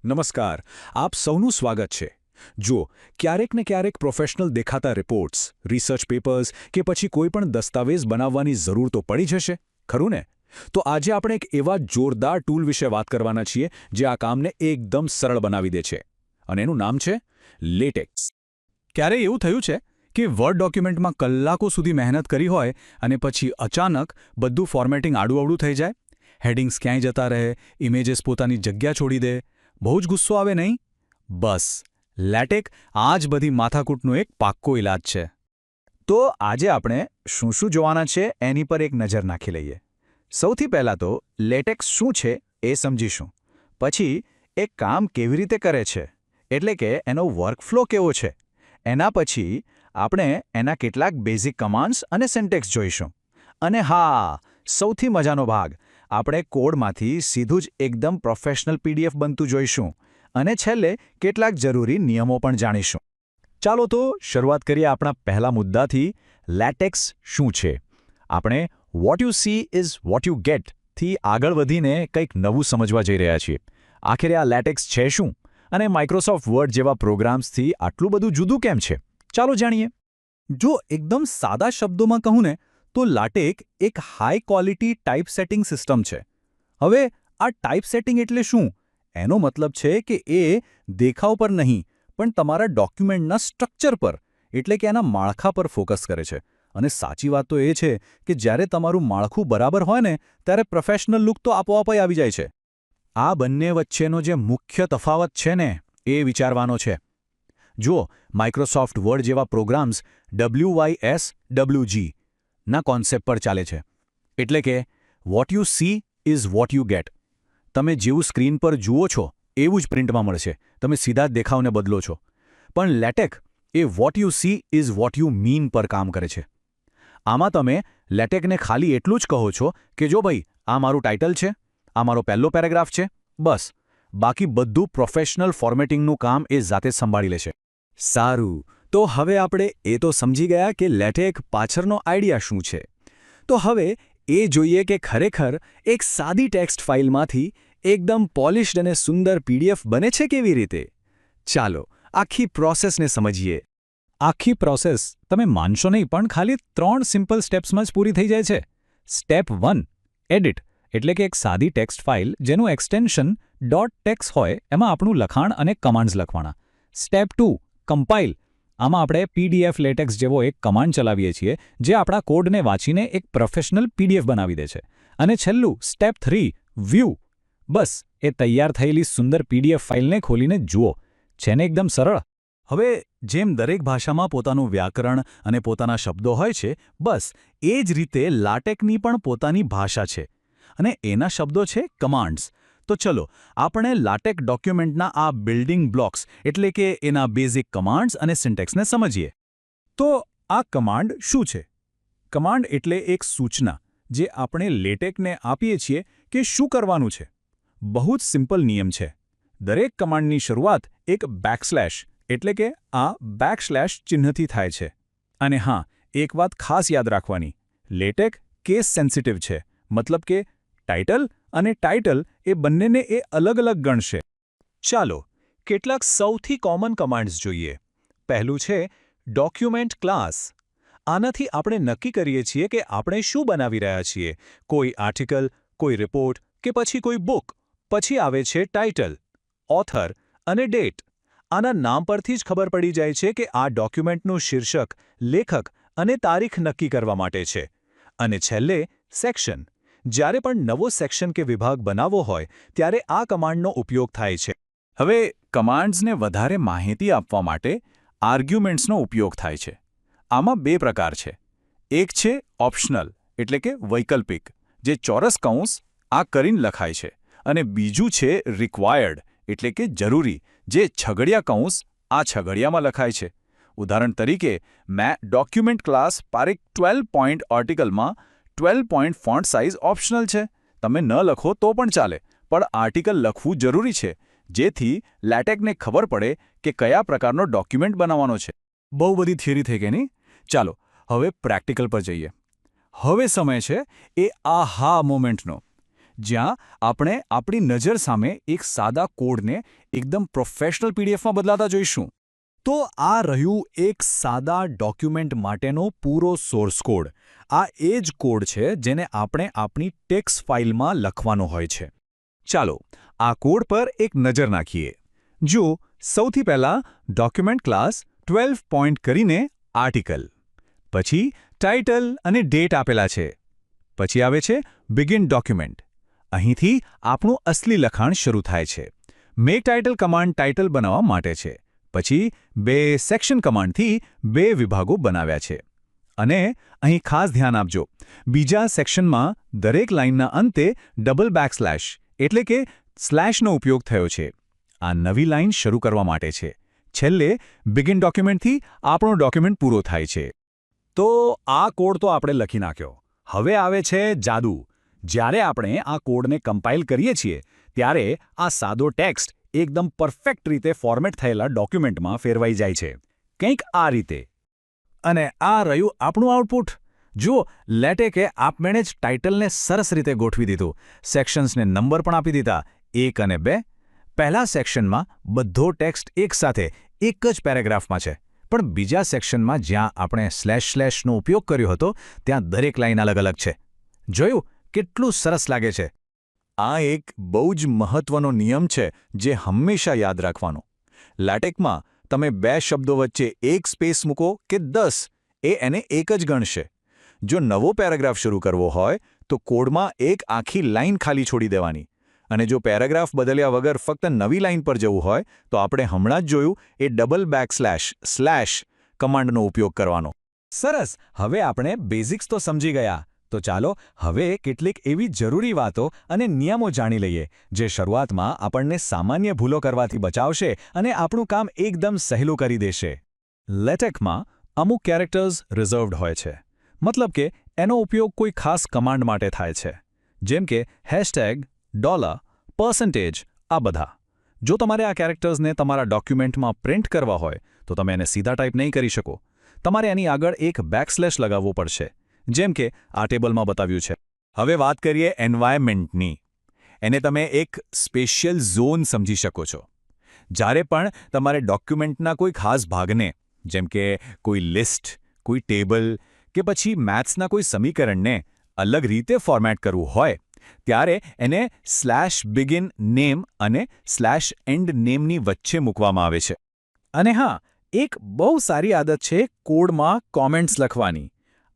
નમસ્કાર. આપ સૌનું સ્વાગત છે. જુઓ, ક્યારેક ને ક્યારેક પ્રોફેશનલ દેખાતા રિપોર્ટ્સ, રિસર્ચ પેપર્સ કે પછી કોઈ પણ દસ્તાવેજ બનાવવાની જરૂર તો પડી જશે, ખરું ને? તો આજે આપણે એક એવા જોરદાર ટૂલ વિશે વાત કરવાના છીએ જે આ કામને એકદમ સરળ બનાવી દે છે. અને એનું નામ છે લેટેક્સ. ક્યારે એવું થયું છે કે વર્ડ ડોક્યુમેન્ટમાં કલાકો સુધી મહેનત કરી હોય અને પછી અચાનક બધું ફોર્મેટિંગ આડું-અવળું થઈ જાય? હેડિંગ્સ ક્યાંય જતા રહે, ઇમેજીસ પોતાની જગ્યા છોડી દે. બહુ જ ગુસ્સો આવે નહીં? બસ, લેટેક આ જ બધી માથાકૂટનો એક પાક્કો ઇલાજ છે. તો આજે આપણે શું શું જોવાના છે એની પર એક નજર નાખી લઈએ. સૌથી પહેલાં તો લેટેક્સ શું છે એ સમજીશું. પછી એ કામ કેવી રીતે કરે છે, એટલે કે એનો વર્કફ્લો કેવો છે. એના પછી આપણે એના કેટલાક બેઝિક કમાન્ડ્સ અને સિન્ટેક્સ જોઈશું. અને હા, સૌથી મજાનો ભાગ, આપણે કોડમાંથી સીધું જ એકદમ પ્રોફેશનલ પીડીએફ બનતું જોઈશું. અને છેલ્લે કેટલાક જરૂરી નિયમો પણ જાણીશું. ચાલો તો શરૂઆત કરીએ આપણા પહેલા મુદ્દાથી. લેટેક્સ શું છે? આપણે what you she is what you get થી આગળ વધીને કંઈક નવું સમજવા જઈ રહ્યા છીએ. આખરે આ લેટેક્સ છે શું? અને માઇક્રોસોફ્ટ વર્ડ જેવા પ્રોગ્રામ્સથી આટલું બધું જુદું કેમ છે? ચાલો જાણીએ. જો એકદમ સાદા શબ્દોમાં કહું ને તો લેટેક એક high quality type setting system છે. હવે આ ટાઈપ સેટિંગ એટલે શું? એનો મતલબ છે કે એ દેખાવ પર નહીં, પણ તમારા ડોક્યુમેન્ટના સ્ટ્રક્ચર પર, એટલે કે એના માળખા પર ફોકસ કરે છે. અને સાચી વાત તો એ છે કે જ્યારે તમારું માળખું બરાબર હોય ને ત્યારે પ્રોફેશનલ લુક તો આપોઆપ આવી જાય છે. આ બંને વચ્ચેનો જે મુખ્ય તફાવત છે ને એ વિચારવાનો છે. જુઓ, માઇક્રોસોફ્ટ વર્ડ જેવા પ્રોગ્રામ્સ WYSWG ના કોન્સેપ્ટ પર ચાલે છે. એટલે કે what you she is what you get. તમે જેવું સ્ક્રીન પર જુઓ છો એવું જ પ્રિન્ટમાં મળશે. તમે સીધા જ દેખાવને બદલો છો. પણ LaTeX A what you she is what you mean પર કામ કરે છે. આમાં તમે લેટેકને ખાલી એટલું જ કહો છો કે જો ભાઈ, આ મારું ટાઇટલ છે, આ મારો પહેલો પેરેગ્રાફ છે, બસ. બાકી બધું પ્રોફેશનલ ફોર્મેટિંગનું કામ એ જાતે જ સંભાળી લેશે. સારું, તો હવે આપણે એ તો સમજી ગયા કે લેટેક પાછળનો આઈડિયા શું છે. તો હવે એ જોઈએ કે ખરેખર એક સાદી ટેક્સ્ટ ફાઇલમાંથી એકદમ પોલિશ્ડ અને સુંદર પીડીએફ બને છે કેવી રીતે. ચાલો આખી પ્રોસેસને સમજીએ. આખી પ્રોસેસ તમે માનશો નહીં, પણ ખાલી 3 સિમ્પલ સ્ટેપ્સમાં જ પૂરી થઈ જાય છે. સ્ટેપ 1, એડિટ, એટલે કે એક સાદી ટેક્સ્ટ ફાઇલ જેનું એક્સટેન્શન .text હોય એમાં આપણું લખાણ અને કમાન્ડ્સ લખવાના. Step 2, compile. આમાં આપણે પીડીએફ લેટેક્સ જેવો એક કમાન્ડ ચલાવીએ છીએ જે આપણા કોડને વાંચીને એક પ્રોફેશનલ પીડીએફ બનાવી દે છે. અને છેલ્લું સ્ટેપ 3, વ્યૂ. બસ એ તૈયાર થયેલી સુંદર પીડીએફ ફાઇલને ખોલીને જુઓ. છે ને એકદમ સરળ? હવે જેમ દરેક ભાષામાં પોતાનું વ્યાકરણ અને પોતાના શબ્દો હોય છે, બસ એ જ રીતે લેટેકની પણ પોતાની ભાષા છે. અને એના શબ્દો છે કમાન્ડ્સ. તો ચલો આપણે લેટેક ડોક્યુમેન્ટના આ બિલ્ડિંગ બ્લોક્સ, એટલે કે એના બેઝિક કમાન્ડ્સ અને સિન્ટેક્સને સમજીએ. તો આ કમાન્ડ શું છે? કમાન્ડ એટલે એક સૂચના જે આપણે લેટેકને આપીએ છીએ કે શું કરવાનું છે. બહુ જ સિમ્પલ નિયમ છે. દરેક કમાન્ડની શરૂઆત એક બેકસ્લેશ, એટલે કે આ બેકસ્લેશ ચિહ્નથી થાય છે. અને હા, એક વાત ખાસ યાદ રાખવાની, લેટેક કેસ સેન્સિટિવ છે. મતલબ કે ટાઇટલ અને ટાઇટલ એ બંનેને એ અલગ અલગ ગણશે. ચાલો કેટલાક સૌથી કોમન કમાન્ડ્સ જોઈએ. પહેલું છે ડોક્યુમેન્ટ ક્લાસ. આનાથી આપણે નક્કી કરીએ છીએ કે આપણે શું બનાવી રહ્યા છીએ. કોઈ આર્ટિકલ, કોઈ રિપોર્ટ કે પછી કોઈ બુક. પછી આવે છે ટાઇટલ, ઓથર અને ડેટ. આના નામ પરથી જ ખબર પડી જાય છે કે આ ડોક્યુમેન્ટનું શીર્ષક, લેખક અને તારીખ નક્કી કરવા માટે છે. અને છેલ્લે સેક્શન. જ્યારે પણ નવો સેક્શન કે વિભાગ બનાવવો હોય ત્યારે આ કમાન્ડનો ઉપયોગ થાય છે. હવે કમાન્ડ્સને વધારે માહિતી આપવા માટે આર્ગ્યુમેન્ટ્સનો ઉપયોગ થાય છે. આમાં 2 પ્રકાર છે. એક છે ઓપ્શનલ, એટલે કે વૈકલ્પિક, જે ચોરસ કૌંસ આ કરીને લખાય છે. અને બીજું છે રિક્વાયર્ડ, એટલે કે જરૂરી, જે છગડિયા કૌંસ આ છગડિયામાં લખાય છે. ઉદાહરણ તરીકે, મેં ડોક્યુમેન્ટ ક્લાસ પારેખ 12 પોઇન્ટ આર્ટિકલમાં 12 પોઇન્ટ ફોન્ટ સાઇઝ ઓપ્શનલ છે. તમે ન લખો તો પણ ચાલે, પણ આર્ટિકલ લખવું જરૂરી છે, જેથી લેટેકને ખબર પડે કે કયા પ્રકારનો ડોક્યુમેન્ટ બનાવવાનો છે. બહુ બધી થિયરી થઈ ગઈ નહીં? ચાલો હવે પ્રેક્ટિકલ પર જઈએ. હવે સમય છે એ આહા મોમેન્ટનો. જ્યાં આપણે આપણી નજર સામે એક સાદા કોડને એકદમ પ્રોફેશનલ પીડીએફમાં બદલાતા જોઈશું. તો આ રહ્યું એક સાદા ડોક્યુમેન્ટ માટેનો પૂરો સોર્સ કોડ. આ એ જ કોડ છે જેને આપણે આપણી ટેક્સ્ટ ફાઇલમાં લખવાનો હોય છે. ચાલો આ કોડ પર એક નજર નાખીએ. જો સૌથી પહેલાં ડોક્યુમેન્ટ ક્લાસ 12 પોઇન્ટ કરીને આર્ટિકલ, પછી ટાઇટલ અને ડેટ આપેલા છે. પછી આવે છે બિગિન ડોક્યુમેન્ટ. અહીંથી આપણું અસલી લખાણ શરૂ થાય છે. મેક ટાઇટલ કમાન્ડ ટાઇટલ બનાવવા માટે છે. પછી 2 સેક્શન કમાન્ડથી 2 વિભાગો બનાવ્યા છે. અને અહીં ખાસ ધ્યાન આપજો, બીજા સેક્શનમાં દરેક લાઇનના અંતે ડબલ બેકસ્લેશ એટલે કે સ્લેશનો ઉપયોગ થયો છે. આ નવી લાઇન શરૂ કરવા માટે છે. છેલ્લે બિગિન ડોક્યુમેન્ટથી આપણો ડોક્યુમેન્ટ પૂરો થાય છે. તો આ કોડ તો આપણે લખી નાખ્યો. હવે આવે છે જાદુ. જ્યારે આપણે આ કોડને કમ્પાઇલ કરીએ છીએ ત્યારે આ સાદો ટેક્સ્ટ એકદમ પરફેક્ટ રીતે ફોર્મેટ થયેલા ડોક્યુમેન્ટમાં ફેરવાઈ જાય છે. કંઈક આ રીતે. અને આ રહ્યું આપણું આઉટપુટ. જુઓ, લેટેકે આપમેળે જ ટાઇટલને સરસ રીતે ગોઠવી દીધું. સેક્શન્સને નંબર પણ આપી દીધા, 1 અને 2. પહેલા સેક્શનમાં બધો ટેક્સ્ટ એકસાથે એક જ પેરેગ્રાફમાં છે. પણ બીજા સેક્શનમાં જ્યાં આપણે સ્લેશનો ઉપયોગ કર્યો હતો ત્યાં દરેક લાઇન અલગ અલગ છે. જોયું કેટલું સરસ લાગે છે? આ એક બહુ જ મહત્વનો નિયમ છે જે હંમેશા યાદ રાખવાનો. લેટેકમાં તમે 2 શબ્દો વચ્ચે એક સ્પેસ મૂકો કે 10, એ એને એક જ ગણશે. જો નવો પેરેગ્રાફ શરૂ કરવો હોય તો કોડમાં એક આખી લાઇન ખાલી છોડી દેવાની. અને જો પેરેગ્રાફ બદલ્યા વગર ફક્ત નવી લાઇન પર જવું હોય તો આપણે હમણાં જ જોયું એ ડબલ બેકસ્લેશ કમાન્ડનો ઉપયોગ કરવાનો. સરસ, હવે આપણે બેઝિક્સ તો સમજી ગયા. તો ચાલો હવે કેટલીક એવી જરૂરી વાતો અને નિયમો જાણી લઈએ જે શરૂઆતમાં આપણને સામાન્ય ભૂલો કરવાથી બચાવશે અને આપણું કામ એકદમ સહેલું કરી દેશે. લેટેકમાં અમુક કેરેક્ટર્સ રિઝર્વ્ડ હોય છે. મતલબ કે એનો ઉપયોગ કોઈ ખાસ કમાન્ડ માટે થાય છે. જેમ કે હેશટેગ, ડોલર, પર્સન્ટેજ, આ બધા. જો તમારે આ કેરેક્ટર્સને તમારા ડોક્યુમેન્ટમાં પ્રિન્ટ કરવા હોય તો તમે એને સીધા ટાઈપ નહીં કરી શકો. તમારે એની આગળ એક બેકસ્લેશ લગાવવો પડશે, જેમ કે આ ટેબલમાં બતાવ્યું છે. હવે વાત કરીએ એન્વાયરમેન્ટની. એને તમે એક સ્પેશિયલ ઝોન સમજી શકો છો. જ્યારે પણ તમારે ડોક્યુમેન્ટના કોઈ ખાસ ભાગને, જેમ કે કોઈ લિસ્ટ, કોઈ ટેબલ કે પછી મેથ્સના કોઈ સમીકરણને અલગ રીતે ફોર્મેટ કરવું હોય ત્યારે એને /begin name અને /end nameની વચ્ચે મૂકવામાં આવે છે. અને હા, એક બહુ સારી આદત છે કોડમાં કોમેન્ટ્સ લખવાની.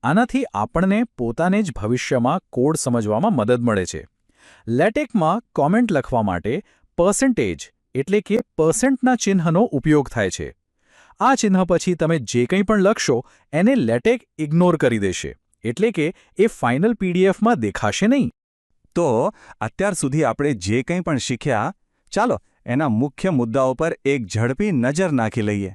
આનાથી આપણને પોતાને જ ભવિષ્યમાં કોડ સમજવામાં મદદ મળે છે. લેટેકમાં કોમેન્ટ લખવા માટે પર્સન્ટેજ એટલે કે %ના ચિહ્નનો ઉપયોગ થાય છે. આ ચિહ્ન પછી તમે જે કંઈ પણ લખશો એને લેટેક ઇગ્નોર કરી દેશે, એટલે કે એ ફાઇનલ પીડીએફમાં દેખાશે નહીં. તો અત્યાર સુધી આપણે જે કંઈ પણ શીખ્યા, ચાલો એના મુખ્ય મુદ્દાઓ પર એક ઝડપી નજર નાખી લઈએ.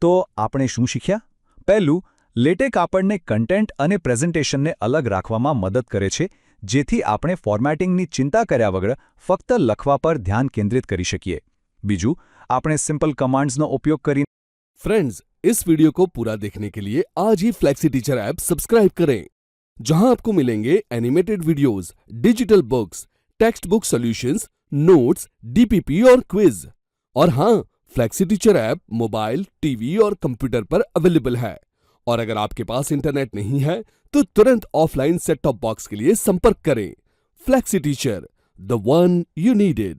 તો આપણે શું શીખ્યા? પહેલું, લેટેક આપણને કન્ટેન્ટ અને પ્રેઝન્ટેશનને અલગ રાખવામાં મદદ કરે છે, જેથી આપણે ફોર્મેટિંગની ચિંતા કર્યા વગર ફક્ત લખવા પર ધ્યાન કેન્દ્રિત કરી શકીએ. બીજું, આપણે સિમ્પલ કમાન્ડ્સનો ઉપયોગ કરીને फ्रेंड्स, इस वीडियो को पूरा देखने के लिए आज ही फ्लेक्सी टीचर ऐप सब्सक्राइब करें, जहां आपको मिलेंगे animated videos, digital books, text book solutions, notes, DPP और क्विज. और हाँ, flexi teacher app mobile, TV और कंप्यूटर पर अवेलेबल है. और अगर आपके पास इंटरनेट नहीं है तो तुरंत ऑफलाइन सेट टॉप बॉक्स के लिए संपर्क करें. Flexi teacher, the one you needed.